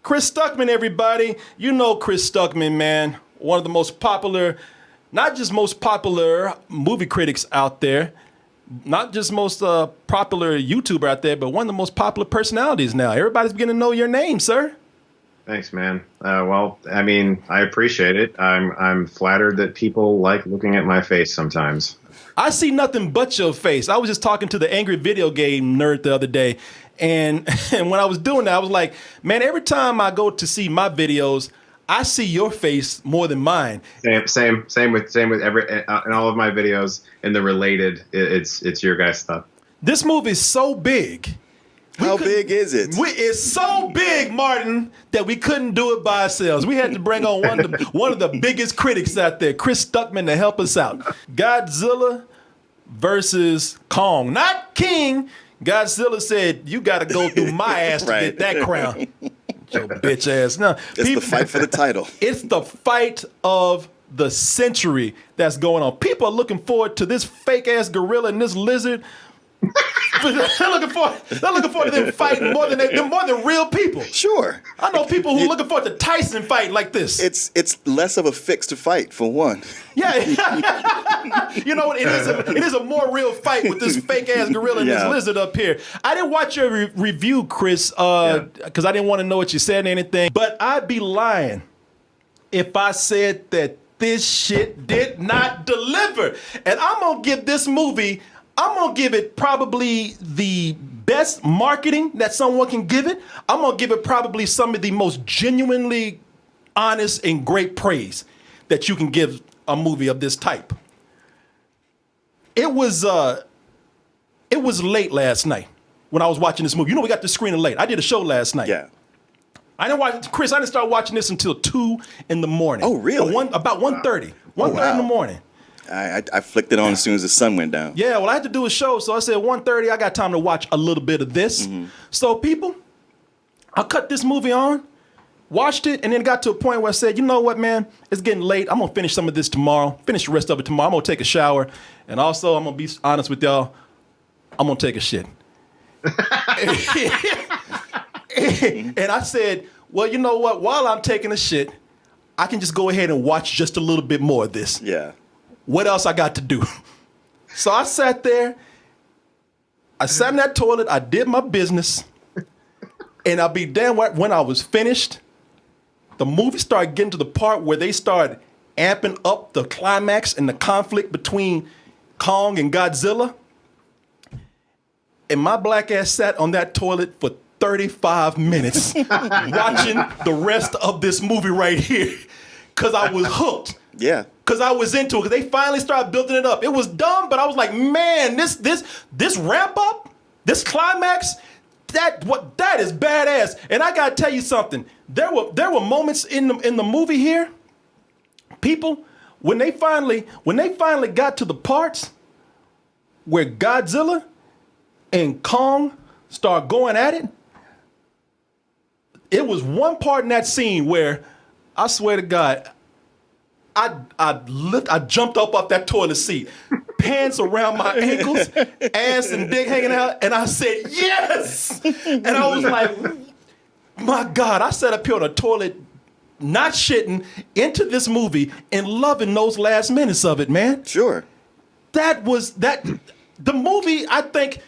Chris Stuckmann, everybody. You know Chris Stuckmann, man. One of the most popular, not just most popular movie critics out there, not just most popular YouTuber out there, but one of the most popular personalities now. Everybody's beginning to know your name, sir. Thanks, man. Well, I mean, I appreciate it. I'm flattered that people like looking at my face sometimes. I see nothing but your face. I was just talking to the angry video game nerd the other day, and when I was doing that, I was like, man, every time I go to see my videos, I see your face more than mine. Same with every in all of my videos and the related. It's your guys' stuff. This movie is so big. How big is it? It's so big, Martin, that we couldn't do it by ourselves. We had to bring on one of the biggest critics out there, Chris Stuckmann, to help us out. Godzilla versus Kong, not King. Godzilla said, "You got to go through my ass to get that crown." Your bitch ass. No, it's the fight for the title. It's the fight of the century that's going on. People are looking forward to this fake ass gorilla and this lizard. they're looking forward to them fighting more than real people. Sure. I know people who are looking forward to Tyson fighting like this. It's less of a fix to fight, for one. Yeah. You know, it is a more real fight with this fake ass gorilla and this lizard up here. I didn't watch your review, Chris, because I didn't want to know what you said or anything. But I'd be lying if I said that this shit did not deliver. And I'm going to give this movie, I'm going to give it probably the best marketing that someone can give it. I'm going to give it probably some of the most genuinely honest and great praise that you can give a movie of this type. It was late last night when I was watching this movie. You know, we got the screening late. I did a show last night. Yeah. I didn't start watching this until 2 in the morning. Oh, really? About 1:30. 1:30 in the morning. I flicked it on as soon as the sun went down. Yeah, well, I had to do a show, so I said 1:30, I got time to watch a little bit of this. Mm-hmm. So, people, I cut this movie on, watched it, and then got to a point where I said, you know what, man? It's getting late. I'm going to finish some of this tomorrow, finish the rest of it tomorrow. I'm going to take a shower, and also, I'm going to be honest with y'all, I'm going to take a shit. And I said, well, you know what? While I'm taking a shit, I can just go ahead and watch just a little bit more of this. Yeah. What else I got to do? So I sat there. I sat in that toilet. I did my business. And I'll be damn when I was finished, the movie started getting to the part where they started amping up the climax and the conflict between Kong and Godzilla. And my black ass sat on that toilet for 35 minutes watching the rest of this movie right here because I was hooked. Yeah. Because I was into it. Because they finally started building it up. It was dumb, but I was like, man, this ramp up, this climax, that is badass. And I gotta tell you something. There were moments in the movie here, people, when they finally got to the parts where Godzilla and Kong start going at it. It was one part in that scene where I swear to God, I jumped up off that toilet seat, pants around my ankles, ass and dick hanging out, and I said, yes! And I was like, my God, I sat up here on the toilet, not shitting, into this movie and loving those last minutes of it, man. Sure. The movie, I think,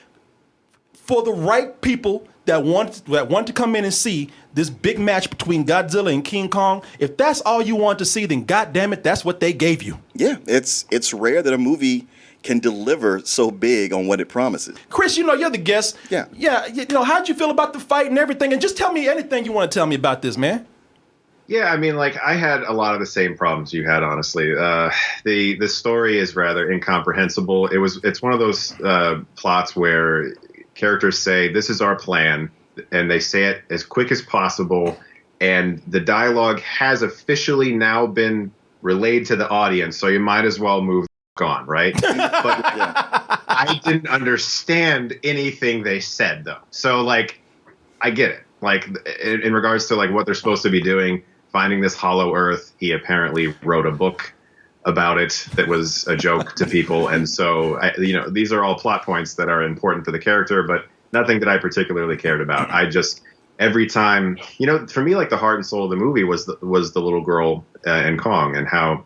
for the right people that want to come in and see this big match between Godzilla and King Kong, if that's all you want to see, then goddamn it, that's what they gave you. Yeah, it's rare that a movie can deliver so big on what it promises. Chris, you know, you're the guest. Yeah. Yeah, you know, how'd you feel about the fight and everything? And just tell me anything you want to tell me about this, man. Yeah, I mean, like, I had a lot of the same problems you had, honestly. The story is rather incomprehensible. It's one of those plots where characters say, this is our plan, and they say it as quick as possible, and the dialogue has officially now been relayed to the audience, so you might as well move on, right? But I didn't understand anything they said, though. So, like, I get it. Like, in regards to, like, what they're supposed to be doing, finding this hollow earth, he apparently wrote a book about it that was a joke to people. And so, these are all plot points that are important for the character, but nothing that I particularly cared about. I just every time, for me, like the heart and soul of the movie was the little girl in Kong, and how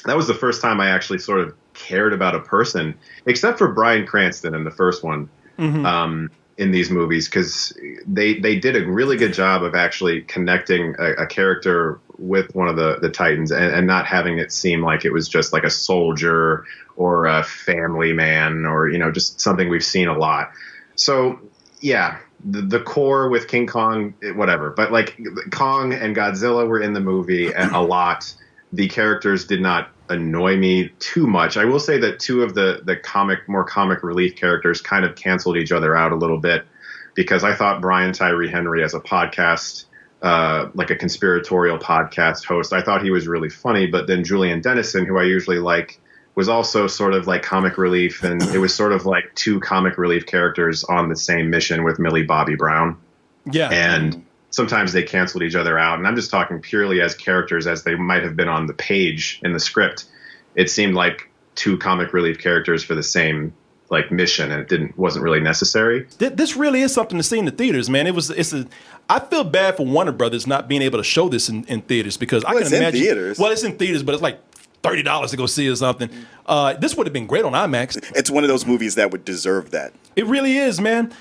that was the first time I actually sort of cared about a person, except for Bryan Cranston in the first one. In these movies, because they did a really good job of actually connecting a character with one of the Titans, and not having it seem like it was just like a soldier or a family man, or just something we've seen a lot. So yeah, the core with King Kong, whatever, but like Kong and Godzilla were in the movie a lot. The characters did not annoy me too much. I will say that two of the more comic relief characters kind of canceled each other out a little bit, because I thought Brian Tyree Henry as a podcast, like a conspiratorial podcast host, I thought he was really funny. But then Julian Dennison, who I usually like, was also sort of like comic relief, and it was sort of like two comic relief characters on the same mission with Millie Bobby Brown. Yeah. And sometimes they canceled each other out. And I'm just talking purely as characters, as they might have been on the page in the script. It seemed like two comic relief characters for the same like mission, and it wasn't really necessary. This really is something to see in the theaters, man. I feel bad for Warner Brothers not being able to show this in theaters, because I can imagine. It's in theaters. Well, it's in theaters, but it's like $30 to go see or something. This would have been great on IMAX. It's one of those movies that would deserve that. It really is, man.